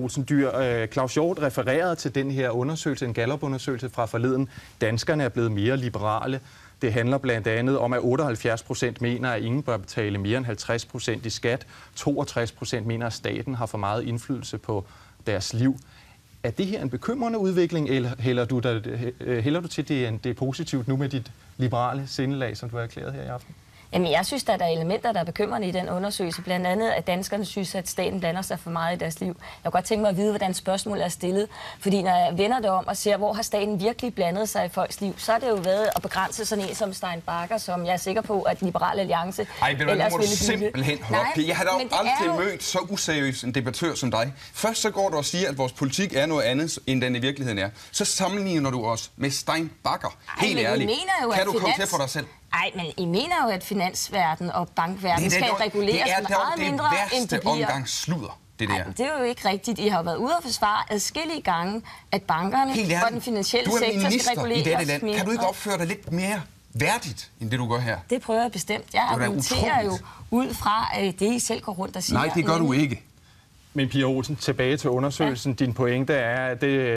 Olsen Dyhr, Claus Hjort refererede til den her undersøgelse, en Gallup-undersøgelse fra forleden. Danskerne er blevet mere liberale. Det handler blandt andet om, at 78% mener, at ingen bør betale mere end 50% i skat. 62% mener, at staten har for meget indflydelse på deres liv. Er det her en bekymrende udvikling, eller hælder du til, at det er positivt nu med dit liberale sindelag, som du har erklæret her i aften? Jamen, jeg synes, at der er elementer, der er bekymrende i den undersøgelse. Blandt andet, at danskerne synes, at staten blander sig for meget i deres liv. Jeg kunne godt tænke mig at vide, hvordan spørgsmålet er stillet. Fordi når jeg vender det om og ser, hvor har staten virkelig blandet sig i folks liv, så har det jo været at begrænse sådan en som Stein Bagger, som jeg er sikker på, at Liberal Alliance ellers ville simpelthen holde op. Jeg har dog aldrig mødt så useriøs en debattør som dig. Først så går du og siger, at vores politik er noget andet, end den i virkeligheden er. Så sammenligner du os med Stein Bagger. Helt ærligt. Kan du komme til for dig selv? Nej, men I mener jo, at finansverden og bankverden skal reguleres meget mindre, end de bliver. Det er omgang sludder, det der. Ej, det er jo ikke rigtigt. I har jo været ude og forsvare adskillige gange, at bankerne og den finansielle sektor skal reguleres i dette land. Kan du ikke opføre dig lidt mere værdigt, end det du gør her? Det prøver jeg bestemt. Jeg argumenterer jo ud fra det, I selv går rundt og siger. Nej, det gør du ikke. Men Pia Olsen, tilbage til undersøgelsen. Ja. Din pointe er, at det